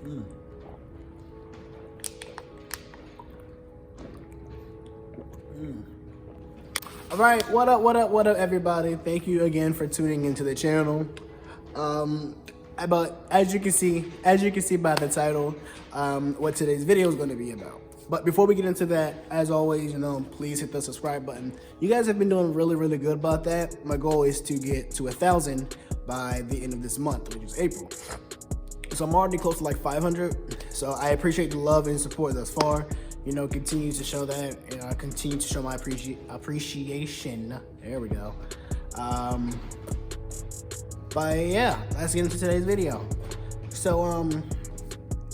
All right, what up, everybody? Thank you again for tuning into the channel. But as you can see by the title, what today's video is going to be about. But before we get into that, as always, please hit the subscribe button. You guys have been doing really good about that. My goal is to get to 1,000 by the end of this month, which is April. So I'm already close to like 500. So I appreciate the love and support thus far. Continue to show that, and I continue to show my appreciation. There we go. But yeah, let's get into today's video. So I'm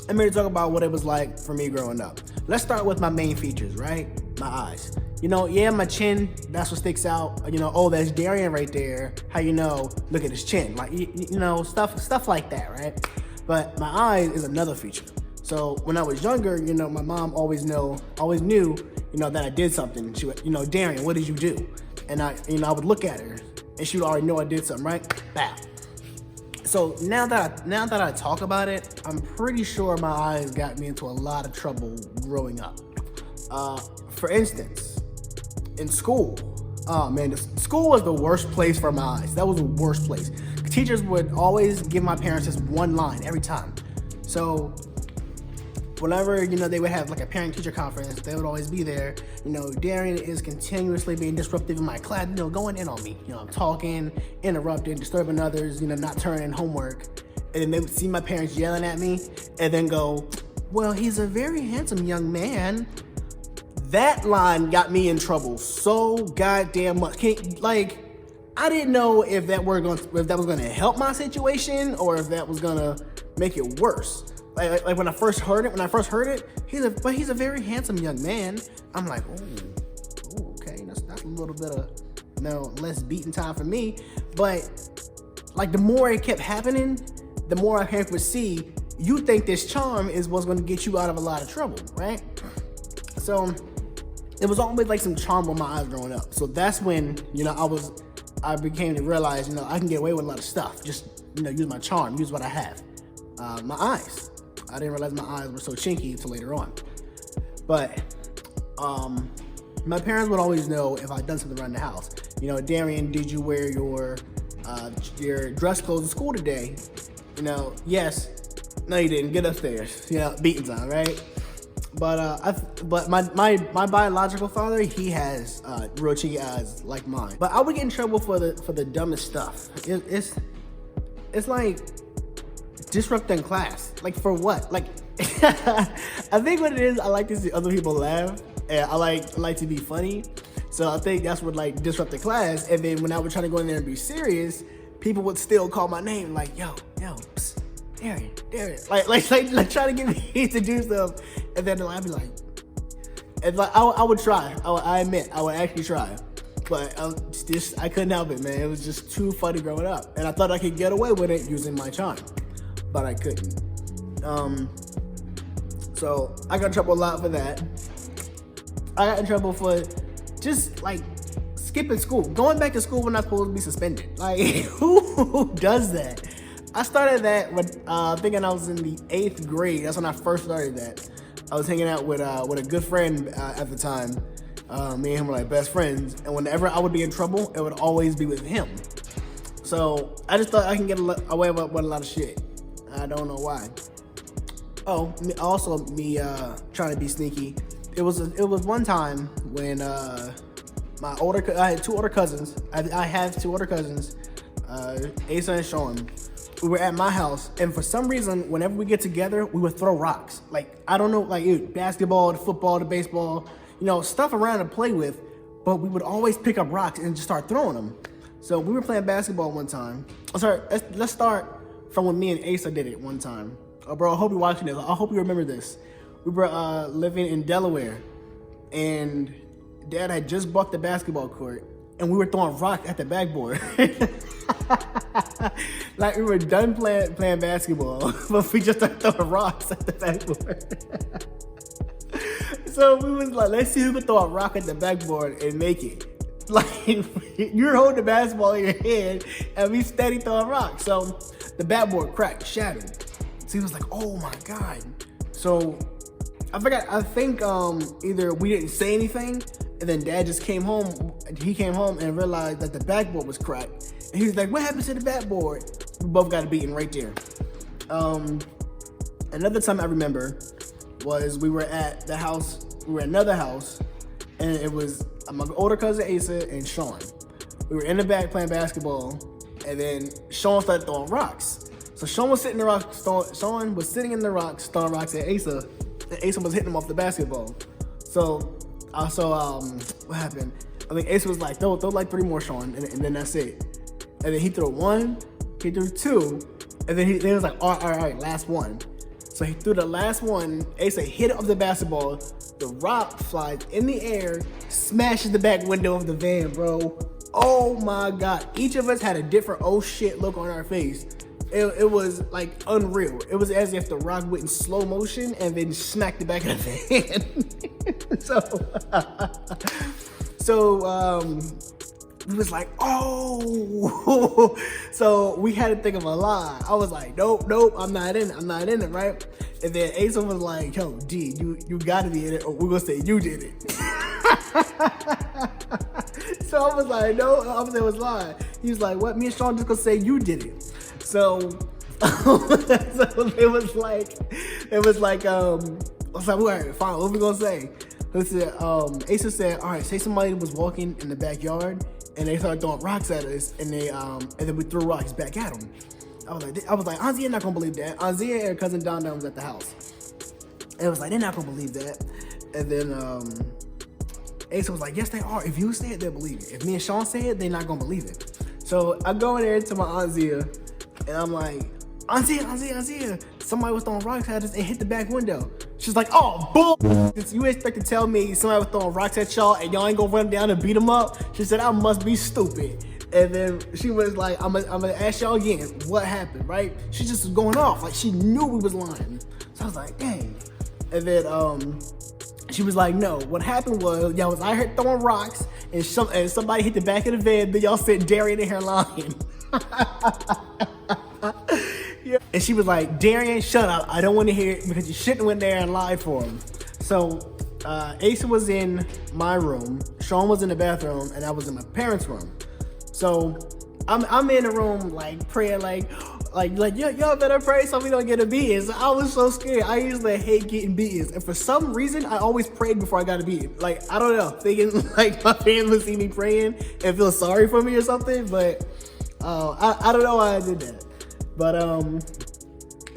here to talk about what it was like for me growing up. Let's start with my main features, right? My eyes. Yeah, my chin, that's what sticks out. Oh, that's Darian right there. How you know? Look at his chin. Like, stuff like that, right? But my eyes is another feature. So when I was younger, my mom always knew, that I did something. She would, Darian, what did you do? And I would look at her, and she would already know I did something, right? Bow. So now that I talk about it, I'm pretty sure my eyes got me into a lot of trouble growing up. For instance, in school, oh man, school was the worst place for my eyes. That was the worst place. Teachers would always give my parents this one line every time. So whenever, they would have like a parent-teacher conference, they would always be there. Darian is continuously being disruptive in my class, going in on me. I'm talking, interrupting, disturbing others, not turning in homework. And then they would see my parents yelling at me and then go, well, he's a very handsome young man. That line got me in trouble so goddamn much. I didn't know if that was gonna help my situation or if that was gonna make it worse. Like when I first heard it, he's a very handsome young man. I'm like, oh, okay, that's a little bit of less beating time for me. But like the more it kept happening, the more our parents would see, you think this charm is what's going to get you out of a lot of trouble, right? So it was always like some charm on my eyes growing up. So that's when I became to realize I can get away with a lot of stuff. Just use my charm, use what I have. My eyes. I didn't realize my eyes were so chinky until later on. But my parents would always know if I'd done something around the house. Darian, did you wear your dress clothes to school today? Yes. No, you didn't. Get upstairs. Beating time, right? But my biological father, he has real cheeky eyes like mine. But I would get in trouble for the dumbest stuff. It's like disrupting class. Like for what? Like I think what it is, I like to see other people laugh, and I like to be funny. So I think that's what disrupt the class. And then when I would try to go in there and be serious, people would still call my name like, yo, psst, Darian. Like trying to get me to do stuff. And then I'd be like, I would try. I admit, I would actually try. But I couldn't help it, man. It was just too funny growing up. And I thought I could get away with it using my charm. But I couldn't. So I got in trouble a lot for that. I got in trouble for just skipping school, going back to school when I'm supposed to be suspended. Who does that? I started that when thinking I was in the 8th grade. That's when I first started that. I was hanging out with a good friend at the time. Me and him were like best friends, and whenever I would be in trouble, it would always be with him. So I just thought I can get away with a lot of shit. I don't know why. Oh, also me trying to be sneaky. It was one time when I had two older cousins. I have two older cousins, Asa and Sean. We were at my house, and for some reason, whenever we get together, we would throw rocks. I don't know, basketball, to football, to baseball, stuff around to play with. But we would always pick up rocks and just start throwing them. So we were playing basketball one time. Let's start from when me and Asa did it one time. Oh, bro, I hope you're watching this. I hope you remember this. We were living in Delaware, and Dad had just bought the basketball court, and we were throwing rocks at the backboard. We were done playing basketball, but we just started throwing rocks at the backboard. So we was like, let's see who can throw a rock at the backboard and make it. You're holding the basketball in your hand, and we steady throwing rocks. So the backboard cracked, shattered. So he was like, oh my God. So I forgot, I think either we didn't say anything, and then Dad just came home. He came home and realized that the backboard was cracked. And he was like, what happened to the backboard? We both got a beating right there. Another time I remember was we were at the house, we were at another house, and it was my older cousin Asa and Sean. We were in the back playing basketball, and then Sean started throwing rocks. So Sean was sitting in the rocks, Sean was sitting in the rocks, throwing rocks at Asa, and Asa was hitting him off the basketball. So what happened? I think Asa was like, throw like 3 more, Sean, and then that's it. And then he threw 1, he threw 2, and then he was like, all right, last one. So he threw the last one, Asa hit it off the basketball, the rock flies in the air, smashes the back window of the van, bro. Oh my God. Each of us had a different oh shit look on our face. It was like unreal. It was as if the rock went in slow motion and then smacked the back of the van. So we was like, oh. So we had to think of a lie. I was like, nope, I'm not in it, right? And then Asa was like, yo, D, you gotta be in it, or we're gonna say you did it. So I was like, no, I was lying. He was like, what? Me and Sean just gonna say you did it. So, it was like, I was like, all right, fine, what we gonna say? Asa said, all right, say somebody was walking in the backyard and they started throwing rocks at us, and then we threw rocks back at them. I was like, Anzia not gonna believe that. Anzia and her cousin Don was at the house. And I was like, they're not gonna believe that. And then Asa was like, yes, they are. If you say it, they'll believe it. If me and Sean say it, they're not gonna believe it. So I go in there to my Aunt Zia, and I'm like, Aunt Zia, somebody was throwing rocks at us and hit the back window. She's like, oh, bull. You expect to tell me somebody was throwing rocks at y'all and y'all ain't gonna run down and beat them up? She said, I must be stupid. And then she was like, I'm gonna ask y'all again, what happened, right? She just was going off, like she knew we was lying. So I was like, dang. And then she was like, no, what happened was y'all was out here throwing rocks and somebody hit the back of the van, then y'all said Darian in here lying. Yeah. And she was like, Darian, shut up. I don't want to hear it because you shouldn't went there and lied for him. So Asa was in my room, Sean was in the bathroom, and I was in my parents' room. So I'm in the room like praying like y'all better pray so we don't get a beating. So I was so scared. I usually hate getting beatings, and for some reason I always prayed before I got a beating. Like I don't know, thinking like my parents would see me praying and feel sorry for me or something. But I don't know why I did that. But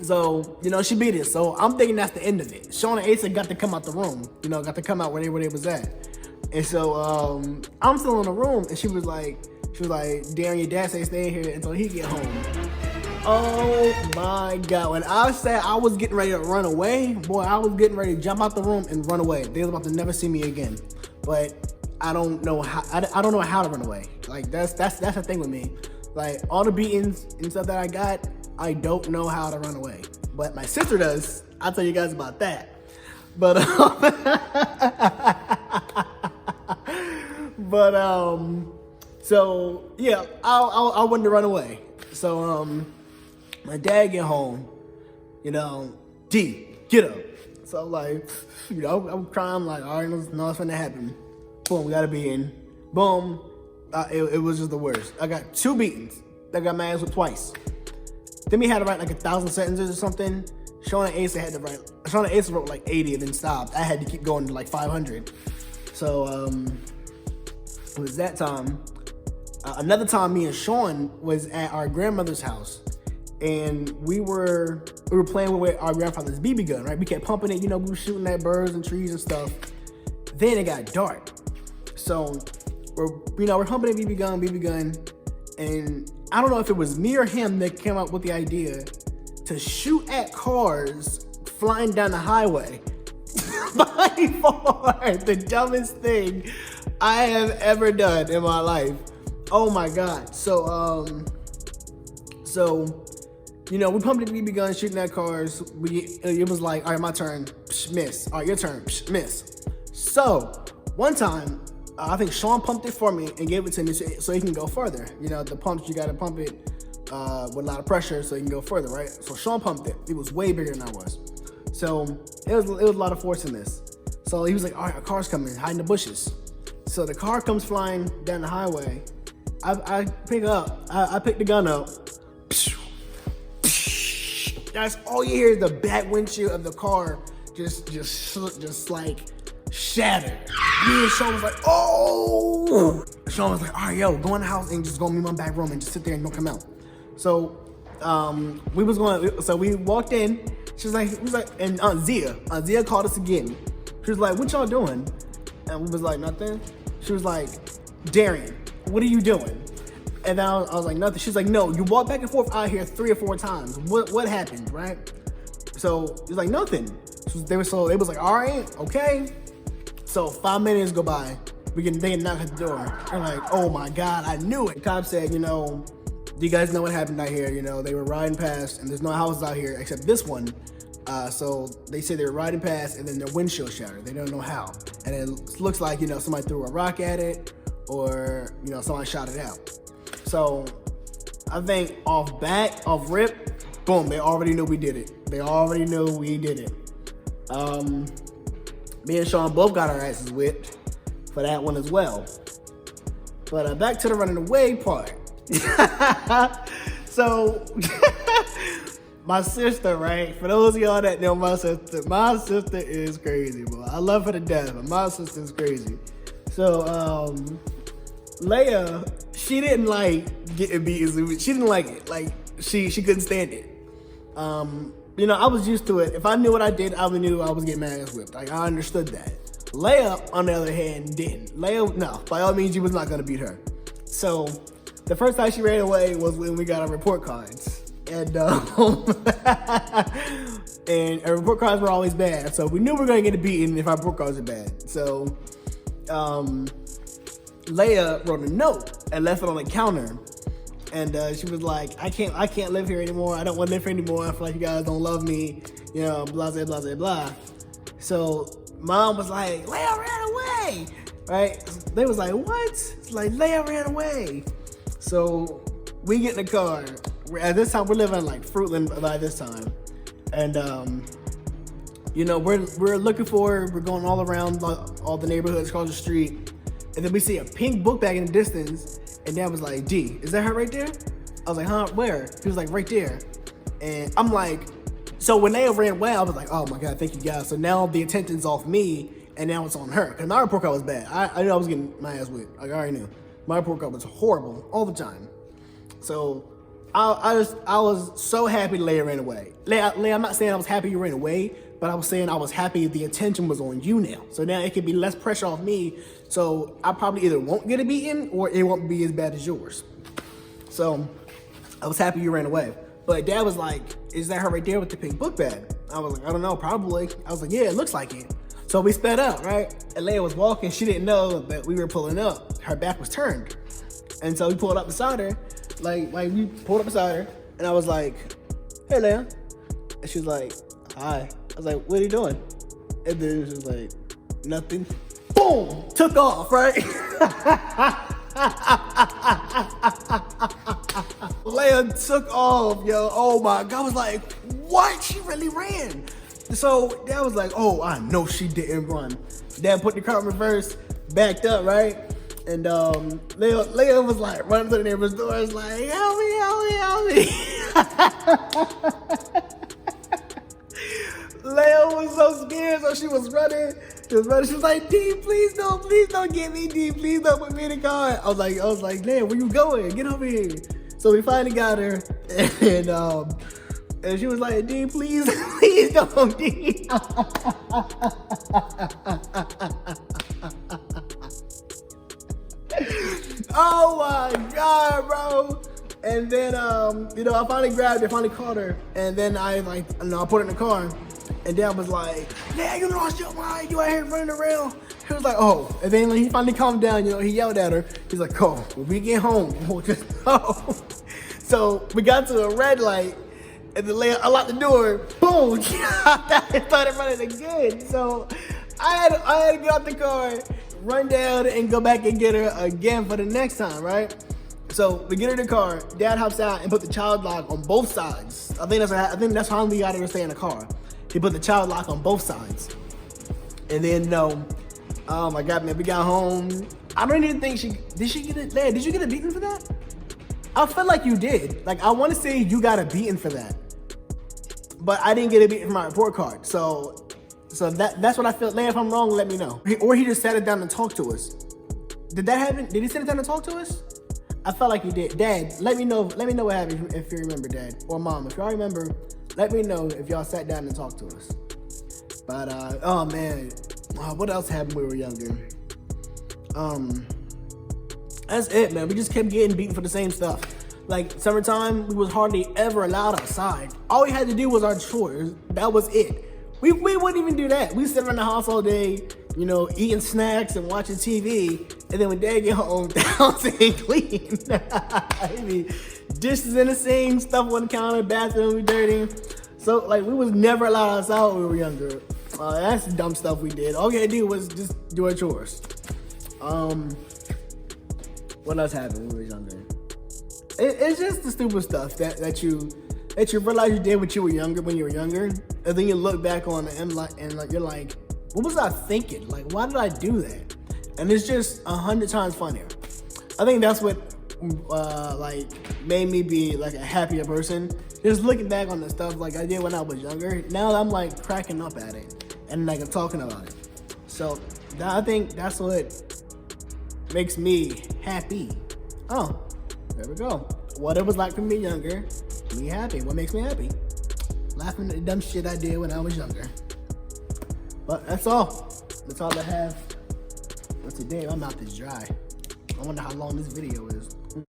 so she beat it. So I'm thinking that's the end of it. Sean and Asa got to come out the room. Got to come out where they was at. And so I'm still in the room, and she was like, Darren, your dad say stay here until he get home. Oh my God. When I said I was getting ready to run away, boy, I was getting ready to jump out the room and run away. They was about to never see me again. But I don't know how, I don't know how to run away. Like that's the thing with me. Like all the beatings and stuff that I got, I don't know how to run away. But my sister does. I'll tell you guys about that. But so yeah, I wanted to run away. So my dad get home, D, get up. So I'm like, I'm crying. I'm like, all right, nothing's gonna happen. Boom, we got a beating. Boom, it was just the worst. I got 2 beatings. I got my ass with twice. Then we had to write like 1,000 sentences or something. Sean and Asa wrote like 80 and then stopped. I had to keep going to like 500. So it was that time. Another time, me and Sean was at our grandmother's house, and we were playing with our grandfather's BB gun, right? We kept pumping it, we were shooting at birds and trees and stuff. Then it got dark, so we're pumping a BB gun, and I don't know if it was me or him that came up with the idea to shoot at cars flying down the highway. By far the dumbest thing I have ever done in my life. Oh my God. So we pumped the BB gun, shooting at cars. It was like, all right, my turn, psh, miss. All right, your turn, psh, miss. So one time, I think Sean pumped it for me and gave it to me so he can go further. The pumps, you gotta pump it with a lot of pressure so he can go further, right? So Sean pumped it. He was way bigger than I was. So it was a lot of force in this. So he was like, all right, a car's coming, hide in the bushes. So the car comes flying down the highway. I pick the gun up. That's all you hear is the back windshield of the car just like shattered. Me and Sean was like, oh! Sean was like, all right, yo, go in the house and just go meet my back room and just sit there and don't come out. So we walked in. She was like, and Aunt Zia called us again. She was like, what y'all doing? And we was like, nothing. She was like, Darian, what are you doing? And then I was like, nothing. She's like, no, you walked back and forth out here 3 or 4 times. What happened, right? So he's like, nothing. They was like, all right, okay. So 5 minutes go by. They can knock at the door. They're like, oh my God, I knew it. The cop said, do you guys know what happened out here? They were riding past and there's no houses out here except this one. So they said they were riding past and then their windshield shattered. They don't know how. And it looks like, somebody threw a rock at it or, somebody shot it out. So I think off rip, boom, they already knew we did it. They already knew we did it. Me and Sean both got our asses whipped for that one as well. But back to the running away part. So my sister, right? For those of y'all that know my sister is crazy, bro. I love her to death, but my sister is crazy. So Leia, she didn't like getting beaten. She didn't like it. Like she couldn't stand it. I was used to it. If I knew what I did, I knew I was getting my ass whipped. Like I understood that. Leia, on the other hand, didn't. Leia, no, by all means, you was not gonna beat her. So the first time she ran away was when we got our report cards. And and our report cards were always bad. So we knew we were gonna get a beating if our report cards were bad. So Leia wrote a note and left it on the counter. And she was like, I can't live here anymore. I don't want to live here anymore. I feel like you guys don't love me. Blah, blah, blah, blah. So Mom was like, Leia ran away, right? They was like, what? It's like, Leia ran away. So we get in the car. At this time, we're living in like Fruitland by this time. And, we're looking we're going all around all the neighborhoods across the street. And then we see a pink book bag in the distance. And Dad was like, D, is that her right there? I was like, huh, where? He was like, right there. And I'm like, so when they ran away, I was like, oh my God, thank you guys. So now the attention's off me and now it's on her. Because my report card was bad. I knew I was getting my ass whipped. Like I already knew. My report card was horrible all the time. So I was so happy Leia ran away. Leia, I'm not saying I was happy you ran away, but I was saying I was happy the attention was on you now. So now it could be less pressure off me. So I probably either won't get a beating or it won't be as bad as yours. So I was happy you ran away. But Dad was like, is that her right there with the pink book bag? I was like, I don't know, probably. I was like, yeah, it looks like it. So we sped up, right? And Leia was walking. She didn't know that we were pulling up. Her back was turned. And so we pulled up beside her. Like we pulled up beside her. And I was like, hey, Leia. And she was like, hi. I was like, what are you doing? And then she was like, nothing. Boom! Took off, right? Leia took off, yo. Oh my God. I was like, what? She really ran. So Dad was like, oh, I know she didn't run. Dad put the car in reverse, backed up, right? And Leia was like running to the neighbor's door. It's like, help me, help me, help me. Leia was so scared, so she was running. She was like, D, please don't get me, D, please don't put me in the car. I was like, Leia, where you going? Get over here. So we finally got her, and she was like, D, please don't, D. Oh my God, bro. And then, I finally grabbed her, finally caught her. And then I put her in the car. And Dad was like, yeah, you lost your mind. You out here running around. He was like, oh. And then he finally calmed down, he yelled at her. He's like, oh, when we get home, we'll just go. So we got to a red light. And then Leia unlocked the door. Boom. I started running again. So I had to get out the car, run down, and go back and get her again for the next time, right? So we get in the car, dad hops out and put the child lock on both sides. I think that's how we got her to stay in the car. He put the child lock on both sides. And then oh my God, man, we got home. I don't even think did she get it? Dad, did you get a beating for that? I feel like you did. Like, I want to say you got a beating for that, but I didn't get a beating for my report card. So that's what I feel. If I'm wrong, let me know. Or he just sat it down and talked to us. Did that happen? Did he sit it down and talk to us? I felt like he did. Dad, let me know what happened if you remember, Dad. Or Mom, if y'all remember, let me know if y'all sat down and talked to us. But oh man, what else happened when we were younger? That's it, man. We just kept getting beaten for the same stuff. Like, summertime, we was hardly ever allowed outside. All we had to do was our chores. That was it. We wouldn't even do that. We sit around the house all day, you know, eating snacks and watching TV. And then when Dad get home, the house ain't clean. I mean, dishes in the sink, stuff on the counter, bathroom be dirty. So, like, we was never allowed outside when we were younger. That's dumb stuff we did. All we had to do was just do our chores. What else happened when we were younger? It's just the stupid stuff that you realize you did when you were younger, and then you look back on it and you're like, what was I thinking? Like, why did I do that? And it's just 100 times funnier. I think that's what like made me be like a happier person. Just looking back on the stuff like I did when I was younger. Now I'm like cracking up at it and like I'm talking about it. So I think that's what makes me happy. Oh, there we go. What it was like for me younger, me happy. What makes me happy? Laughing at the dumb shit I did when I was younger. But that's all. That's all I have for today. My mouth is dry. I wonder how long this video is.